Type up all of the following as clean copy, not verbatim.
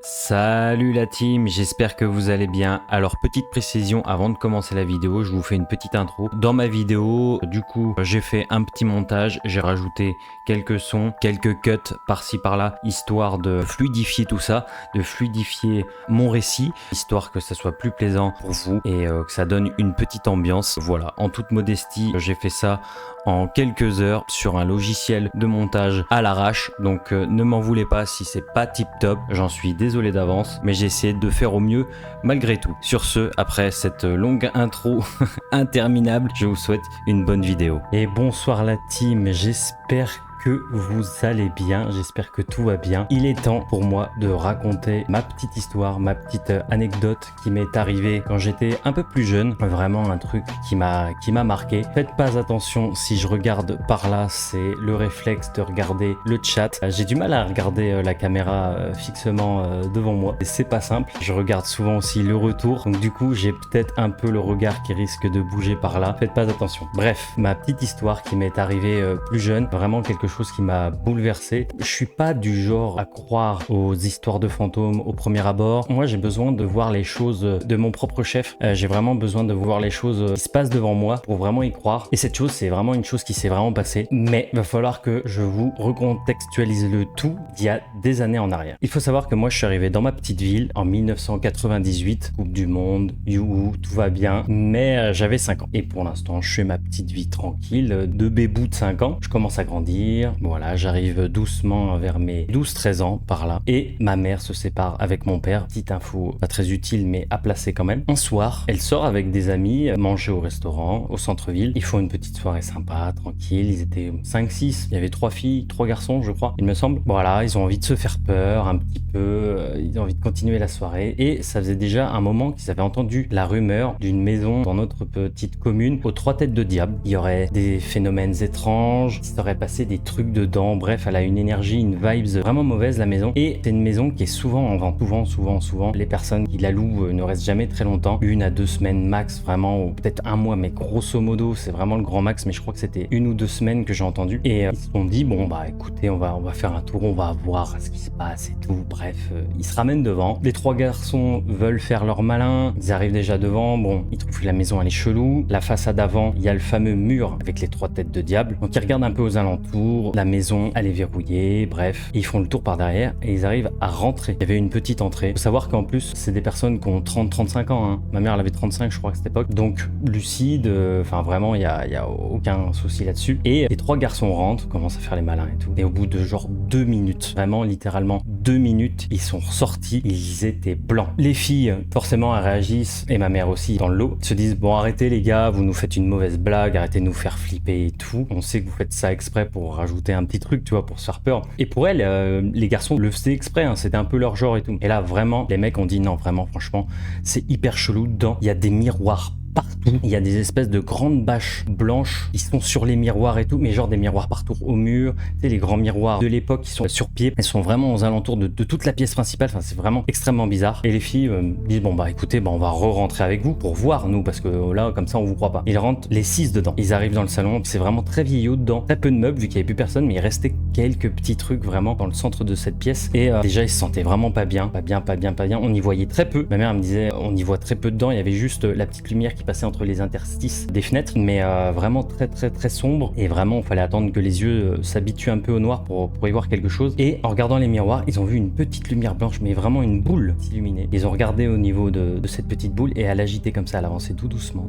Salut la team, j'espère que vous allez bien. Alors petite précision avant de commencer la vidéo, je vous fais une petite intro. Dans ma vidéo, du coup, j'ai fait un petit montage, j'ai rajouté quelques sons, quelques cuts par-ci par-là, histoire de fluidifier tout ça, de fluidifier mon récit, histoire que ça soit plus plaisant pour vous et que ça donne une petite ambiance. Voilà, en toute modestie, j'ai fait ça en quelques heures sur un logiciel de montage à l'arrache, donc ne m'en voulez pas si c'est pas tip top, j'en suis désolé d'avance, mais j'ai essayé de faire au mieux malgré tout. Sur ce, après cette longue intro interminable, je vous souhaite une bonne vidéo. Et bonsoir la team, j'espère que vous allez bien, j'espère que tout va bien. Il est temps pour moi de raconter ma petite histoire, ma petite anecdote qui m'est arrivée quand j'étais un peu plus jeune. Vraiment un truc qui m'a marqué. Faites pas attention si je regarde par là, c'est le réflexe de regarder le chat. J'ai du mal à regarder la caméra fixement devant moi et c'est pas simple. Je regarde souvent aussi le retour, donc du coup j'ai peut-être un peu le regard qui risque de bouger par là. Faites pas attention. Bref, ma petite histoire qui m'est arrivée plus jeune, vraiment quelque chose qui m'a bouleversé. Je suis pas du genre à croire aux histoires de fantômes au premier abord. Moi, j'ai besoin de voir les choses de mon propre chef. J'ai vraiment besoin de voir les choses qui se passent devant moi pour vraiment y croire. Et cette chose, c'est vraiment une chose qui s'est vraiment passée. Mais il va falloir que je vous recontextualise le tout d'il y a des années en arrière. Il faut savoir que moi, je suis arrivé dans ma petite ville en 1998. Coupe du monde, youhou, tout va bien. Mais j'avais 5 ans. Et pour l'instant, je fais ma petite vie tranquille de bébou de 5 ans. Je commence à grandir. Voilà, j'arrive doucement vers mes 12-13 ans par là. Et ma mère se sépare avec mon père. Petite info, pas très utile, mais à placer quand même. Un soir, elle sort avec des amis manger au restaurant, au centre-ville. Ils font une petite soirée sympa, tranquille. Ils étaient 5-6. Il y avait 3 filles, 3 garçons, je crois, il me semble. Voilà, ils ont envie de se faire peur un petit peu. Ils ont envie de continuer la soirée. Et ça faisait déjà un moment qu'ils avaient entendu la rumeur d'une maison dans notre petite commune aux 3 têtes de diable. Il y aurait des phénomènes étranges, il serait passé des trucs dedans, bref, elle a une énergie, une vibes vraiment mauvaise la maison, et c'est une maison qui est souvent en vente, souvent, les personnes qui la louent ne restent jamais très longtemps, 1 à 2 semaines max, vraiment, ou peut-être 1 mois, mais grosso modo, c'est vraiment le grand max, mais je crois que c'était 1 ou 2 semaines que j'ai entendu, et ils se sont dit, bon bah écoutez, on va faire un tour, on va voir ce qui se passe et tout, bref, ils se ramènent devant, les 3 garçons veulent faire leur malin, ils arrivent déjà devant, bon, ils trouvent que la maison elle est chelou, la façade avant, il y a le fameux mur avec les 3 têtes de diable, donc ils regardent un peu aux alentours, la maison elle est verrouillée, bref, et ils font le tour par derrière et ils arrivent à rentrer. Il y avait une petite entrée. Faut savoir qu'en plus c'est des personnes qui ont 30-35 ans, hein. Ma mère elle avait 35 je crois à cette époque, donc lucide, enfin vraiment il y a aucun souci là-dessus. Et les 3 garçons rentrent, commencent à faire les malins et tout, et au bout de genre 2 minutes, vraiment littéralement 2 minutes, ils sont ressortis, ils étaient blancs. Les filles forcément elles réagissent, et ma mère aussi dans le lot, se disent bon arrêtez les gars, vous nous faites une mauvaise blague, arrêtez de nous faire flipper et tout, on sait que vous faites ça exprès pour rajouter un petit truc, tu vois, pour se faire peur. Et pour elle, les garçons le faisaient exprès, hein, c'était un peu leur genre et tout. Et là, vraiment, les mecs ont dit non, vraiment, franchement, c'est hyper chelou dedans. Il y a des miroirs partout. Il y a des espèces de grandes bâches blanches qui sont sur les miroirs et tout, mais genre des miroirs partout au mur. Tu sais, les grands miroirs de l'époque qui sont sur pied. Elles sont vraiment aux alentours de toute la pièce principale. Enfin, c'est vraiment extrêmement bizarre. Et les filles disent bon bah écoutez, bah, on va re-rentrer avec vous pour voir nous, parce que là, comme ça, on vous croit pas. Ils rentrent les 6 dedans. Ils arrivent dans le salon. C'est vraiment très vieillot dedans. Très peu de meubles vu qu'il y avait plus personne, mais il restait quelques petits trucs vraiment dans le centre de cette pièce. Et déjà, ils se sentaient vraiment pas bien. On y voyait très peu. Ma mère me disait on y voit très peu dedans. Il y avait juste la petite lumière qui passait entre les interstices des fenêtres, mais vraiment très sombre, et vraiment il fallait attendre que les yeux s'habituent un peu au noir pour y voir quelque chose. Et en regardant les miroirs, ils ont vu une petite lumière blanche, mais vraiment une boule s'illuminer. Ils ont regardé au niveau de cette petite boule, et elle agitait comme ça, elle avançait tout doucement,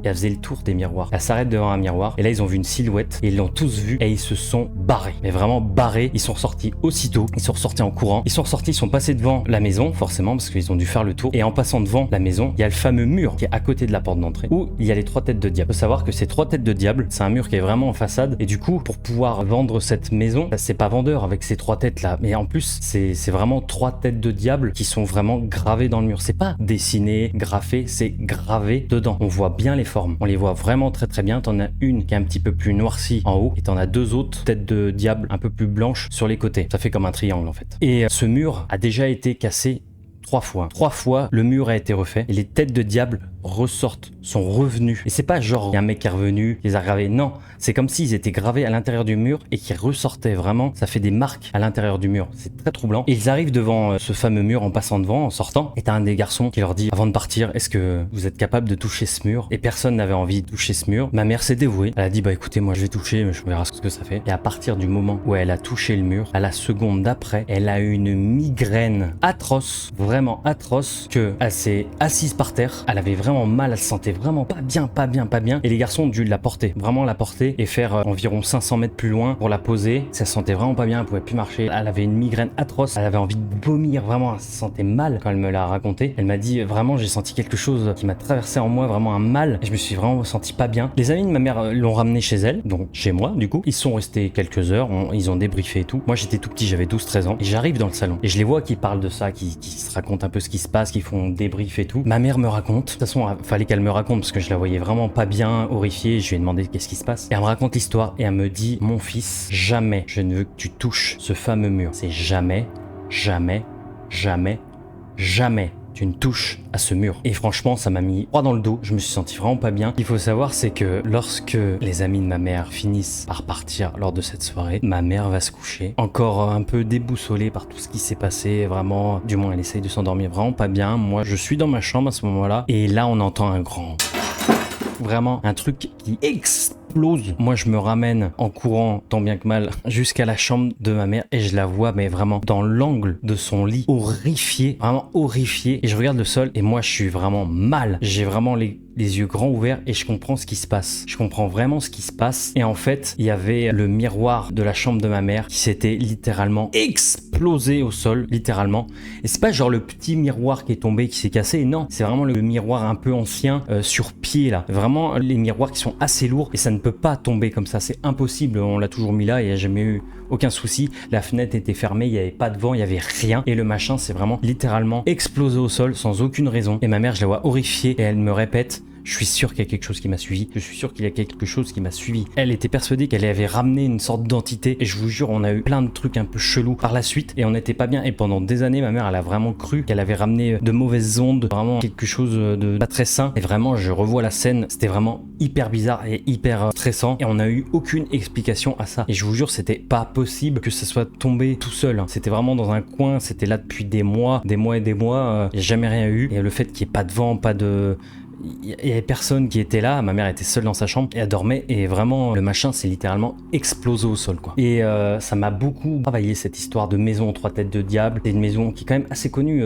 et elle faisait le tour des miroirs. Elle s'arrête devant un miroir, et là ils ont vu une silhouette, et ils l'ont tous vu, et ils se sont barrés, mais vraiment barrés. Ils sont ressortis aussitôt, ils sont ressortis en courant, ils sont passés devant la maison, forcément, parce qu'ils ont dû faire le tour, et en passant devant la maison, il y a le fameux mur qui est à côté de la porte d'entrée, où il y a les 3 têtes de diable. Il faut savoir que ces 3 têtes de diable, c'est un mur qui est vraiment en façade, et du coup, pour pouvoir vendre cette maison, c'est pas vendeur avec ces 3 têtes là, mais en plus, c'est vraiment 3 têtes de diable qui sont vraiment gravées dans le mur. C'est pas dessiné, graffé, c'est gravé dedans. On voit bien les formes, on les voit vraiment très bien. T'en as une qui est un petit peu plus noircie en haut, et t'en as 2 autres têtes de diable un peu plus blanches sur les côtés. Ça fait comme un triangle en fait. Et ce mur a déjà été cassé 3 fois. 3 fois, le mur a été refait et les têtes de diable ressortent, sont revenues. Et c'est pas genre il y a un mec qui est revenu, les a gravés. Non, c'est comme s'ils étaient gravés à l'intérieur du mur et qui ressortaient vraiment. Ça fait des marques à l'intérieur du mur. C'est très troublant. Et ils arrivent devant ce fameux mur en passant devant, en sortant. Et t'as un des garçons qui leur dit avant de partir, est-ce que vous êtes capable de toucher ce mur? Et personne n'avait envie de toucher ce mur. Ma mère s'est dévouée. Elle a dit bah écoutez, moi je vais toucher, mais je verrai ce que ça fait. Et à partir du moment où elle a touché le mur, à la seconde d'après, elle a eu une migraine atroce, vraiment atroce, que elle s'est assise par terre. Elle avait vraiment mal, elle se sentait vraiment pas bien, pas bien, pas bien. Et les garçons ont dû la porter, vraiment la porter et faire environ 500 mètres plus loin pour la poser. Ça se sentait vraiment pas bien, elle pouvait plus marcher. Elle avait une migraine atroce, elle avait envie de vomir, vraiment, elle se sentait mal quand elle me l'a raconté. Elle m'a dit vraiment, j'ai senti quelque chose qui m'a traversé en moi, vraiment un mal. Et je me suis vraiment senti pas bien. Les amis de ma mère l'ont ramené chez elle, donc chez moi du coup. Ils sont restés quelques heures, ils ont débriefé et tout. Moi j'étais tout petit, j'avais 12-13 ans. Et j'arrive dans le salon et je les vois qui parlent de ça, qui se racontent un peu ce qui se passe, qui font débrief et tout. Ma mère me raconte. De toute façon, fallait qu'elle me raconte parce que je la voyais vraiment pas bien, horrifiée. Je lui ai demandé qu'est-ce qui se passe. Et elle me raconte l'histoire et elle me dit mon fils, jamais je ne veux que tu touches ce fameux mur. C'est jamais, jamais, jamais, jamais tu ne touches à ce mur. Et franchement, ça m'a mis froid dans le dos. Je me suis senti vraiment pas bien. Il faut savoir, c'est que lorsque les amis de ma mère finissent par partir lors de cette soirée, ma mère va se coucher, encore un peu déboussolée par tout ce qui s'est passé. Vraiment, du moins, elle essaye de s'endormir vraiment pas bien. Moi, je suis dans ma chambre à ce moment-là. Et là, on entend un grand... Vraiment, un truc qui explose. Moi, je me ramène en courant, tant bien que mal, jusqu'à la chambre de ma mère et je la vois, mais vraiment dans l'angle de son lit, horrifiée, vraiment horrifiée. Et je regarde le sol et moi, je suis vraiment mal. J'ai vraiment les yeux grands ouverts et je comprends ce qui se passe. Je comprends vraiment ce qui se passe. Et en fait, il y avait le miroir de la chambre de ma mère qui s'était littéralement explosé au sol, littéralement. Et c'est pas genre le petit miroir qui est tombé, qui s'est cassé. Non, c'est vraiment le miroir un peu ancien sur pied là. Vraiment les miroirs qui sont assez lourds et ça ne peut pas tomber comme ça. C'est impossible. On l'a toujours mis là et il n'y a jamais eu aucun souci. La fenêtre était fermée, il n'y avait pas de vent, il n'y avait rien. Et le machin, c'est vraiment littéralement explosé au sol sans aucune raison. Et ma mère, je la vois horrifiée et elle me répète: je suis sûr qu'il y a quelque chose qui m'a suivi. Je suis sûr qu'il y a quelque chose qui m'a suivi. Elle était persuadée qu'elle avait ramené une sorte d'entité. Et je vous jure, on a eu plein de trucs un peu chelous par la suite. Et on n'était pas bien. Et pendant des années, ma mère, elle a vraiment cru qu'elle avait ramené de mauvaises ondes. Vraiment quelque chose de pas très sain. Et vraiment, je revois la scène. C'était vraiment hyper bizarre et hyper stressant. Et on n'a eu aucune explication à ça. Et je vous jure, c'était pas possible que ça soit tombé tout seul. C'était vraiment dans un coin. C'était là depuis des mois et des mois. Il n'y a jamais rien eu. Et le fait qu'il n'y ait pas de vent, pas de... Il y avait personne qui était là, ma mère était seule dans sa chambre et elle dormait et vraiment le machin s'est littéralement explosé au sol quoi. Et ça m'a beaucoup travaillé cette histoire de maison aux 3 têtes de diable. C'est une maison qui est quand même assez connue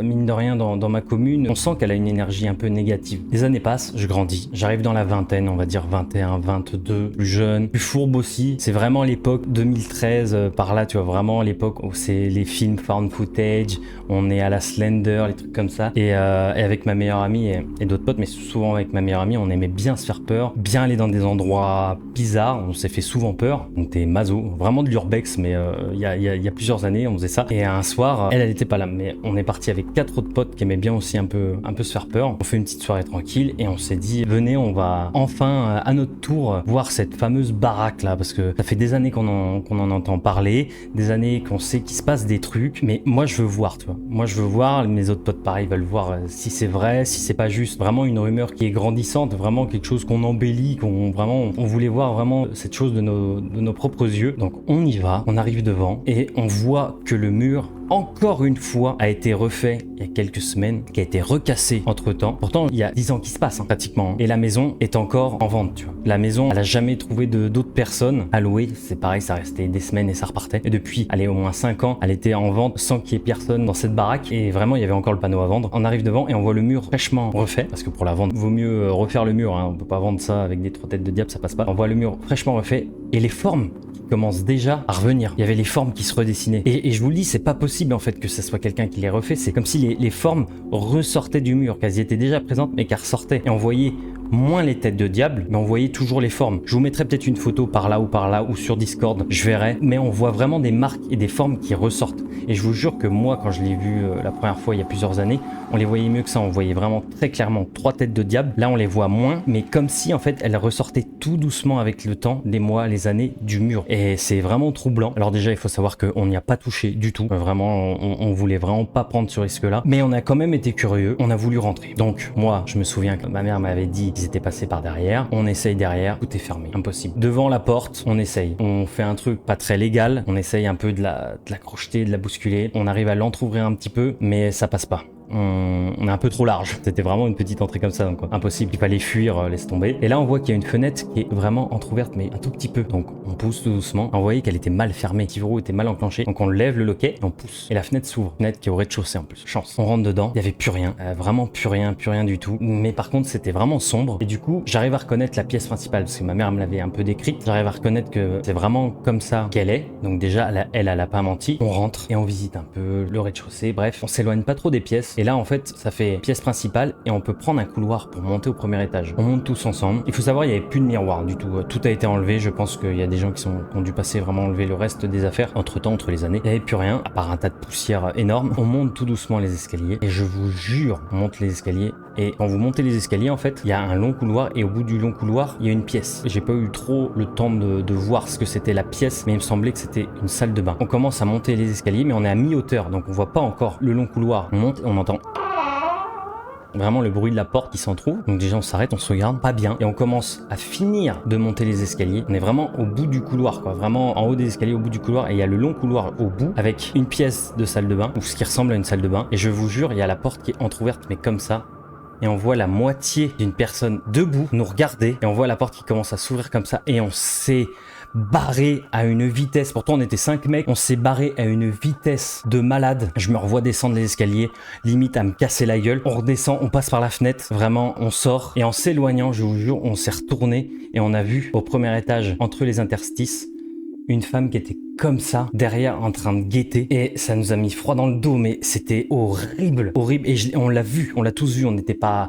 mine de rien dans ma commune. On sent qu'elle a une énergie un peu négative. Les années passent, je grandis, j'arrive dans la vingtaine, on va dire 21, 22, plus jeune, plus fourbe aussi. C'est vraiment l'époque 2013 par là, tu vois, vraiment l'époque où c'est les films found footage, on est à la Slender, les trucs comme ça. Et avec ma meilleure amie et d'autres potes, mais souvent avec ma meilleure amie, on aimait bien se faire peur, bien aller dans des endroits bizarres, on s'est fait souvent peur, on était maso, vraiment de l'urbex, mais il y a plusieurs années on faisait ça. Et un soir, elle était pas là, mais on est parti avec 4 autres potes qui aimaient bien aussi un peu se faire peur. On fait une petite soirée tranquille et on s'est dit venez, on va enfin à notre tour voir cette fameuse baraque là, parce que ça fait des années qu'on en entend parler, des années qu'on sait qu'il se passe des trucs, mais moi je veux voir, tu vois, moi je veux voir, mes autres potes pareil veulent voir si c'est vrai, si c'est pas juste vraiment une rumeur qui est grandissante, vraiment quelque chose qu'on embellit, on voulait voir vraiment cette chose de nos propres yeux. Donc on y va, on arrive devant et on voit que le mur, encore une fois, a été refait il y a quelques semaines, qui a été recassé entre temps. Pourtant, il y a 10 ans qui se passent, pratiquement. Et la maison est encore en vente, tu vois. La maison, elle a jamais trouvé d'autres personnes à louer. C'est pareil, ça restait des semaines et ça repartait. Et depuis, allez, au moins 5 ans, elle était en vente sans qu'il y ait personne dans cette baraque. Et vraiment, il y avait encore le panneau à vendre. On arrive devant et on voit le mur fraîchement refait. Parce que pour la vente, vaut mieux refaire le mur, hein. On peut pas vendre ça avec des 3 têtes de diable, ça passe pas. On voit le mur fraîchement refait et les formes commence déjà à revenir. Il y avait les formes qui se redessinaient. Et je vous le dis, c'est pas possible en fait que ce soit quelqu'un qui les refait. C'est comme si les formes ressortaient du mur, qu'elles y étaient déjà présentes mais qu'elles ressortaient. Et on voyait moins les têtes de diable, mais on voyait toujours les formes. Je vous mettrai peut-être une photo par là ou sur Discord, je verrai, mais on voit vraiment des marques et des formes qui ressortent. Et je vous jure que moi, quand je l'ai vu la première fois il y a plusieurs années, on les voyait mieux que ça, on voyait vraiment très clairement 3 têtes de diable. Là on les voit moins, mais comme si en fait elles ressortaient tout doucement avec le temps, les mois, les années du mur. Et c'est vraiment troublant. Alors déjà il faut savoir qu'on n'y a pas touché du tout, vraiment on voulait vraiment pas prendre ce risque là, mais on a quand même été curieux, on a voulu rentrer. Donc moi je me souviens que ma mère m'avait dit qu'ils étaient passés par derrière, on essaye derrière, tout est fermé, impossible. Devant la porte, on essaye, on fait un truc pas très légal, on essaye un peu de la crocheter, de la bousculer, on arrive à l'entrouvrir un petit peu, mais ça passe pas. On est un peu trop large. C'était vraiment une petite entrée comme ça, donc impossible. Il fallait fuir, laisse tomber. Et là, on voit qu'il y a une fenêtre qui est vraiment entrouverte, mais un tout petit peu. Donc, on pousse tout doucement. On voyait qu'elle était mal fermée. Le petit verrou était mal enclenché. Donc, on lève le loquet et on pousse. Et la fenêtre s'ouvre. Fenêtre qui est au rez-de-chaussée en plus. Chance. On rentre dedans. Il y avait plus rien. Vraiment plus rien du tout. Mais par contre, c'était vraiment sombre. Et du coup, j'arrive à reconnaître la pièce principale parce que ma mère me l'avait un peu décrite. J'arrive à reconnaître que c'est vraiment comme ça qu'elle est. Donc, déjà, elle a pas menti. On rentre et on visite un peu le rez-de-chaussée. Bref, on s'éloigne pas trop des pièces. Et là, en fait, ça fait pièce principale et on peut prendre un couloir pour monter au premier étage. On monte tous ensemble. Il faut savoir, il n'y avait plus de miroir du tout. Tout a été enlevé. Je pense qu'il y a des gens qui ont dû passer vraiment enlever le reste des affaires. Entre-temps, entre les années, il n'y avait plus rien, à part un tas de poussière énorme. On monte tout doucement les escaliers et je vous jure, on monte les escaliers. Et quand vous montez les escaliers, en fait, il y a un long couloir et au bout du long couloir, il y a une pièce. J'ai pas eu trop le temps de voir ce que c'était la pièce, mais il me semblait que c'était une salle de bain. On commence à monter les escaliers, mais on est à mi-hauteur, donc on voit pas encore le long couloir. On monte et on entend vraiment le bruit de la porte qui s'entrouvre. Donc déjà on s'arrête, on se regarde, pas bien. Et on commence à finir de monter les escaliers. On est vraiment au bout du couloir, quoi. Vraiment en haut des escaliers, au bout du couloir. Et il y a le long couloir au bout, avec une pièce de salle de bain, ou ce qui ressemble à une salle de bain. Et je vous jure, il y a la porte qui est entrouverte, mais comme ça. Et on voit la moitié d'une personne debout nous regarder. Et on voit la porte qui commence à s'ouvrir comme ça. Et on s'est barré à une vitesse. Pourtant, on était 5 mecs. On s'est barré à une vitesse de malade. Je me revois descendre les escaliers, limite à me casser la gueule. On redescend, on passe par la fenêtre. Vraiment, on sort. Et en s'éloignant, je vous jure, on s'est retourné. Et on a vu au premier étage, entre les interstices, une femme qui était comme ça, derrière, en train de guetter. Et ça nous a mis froid dans le dos, mais c'était horrible, horrible. Et on l'a vu, on l'a tous vu.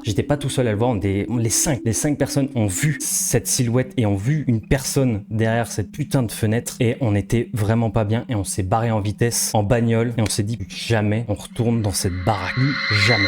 J'étais pas tout seul à le voir. Les cinq personnes ont vu cette silhouette et ont vu une personne derrière cette putain de fenêtre. Et on était vraiment pas bien. Et on s'est barré en vitesse, en bagnole. Et on s'est dit, jamais on retourne dans cette baraque. Plus jamais.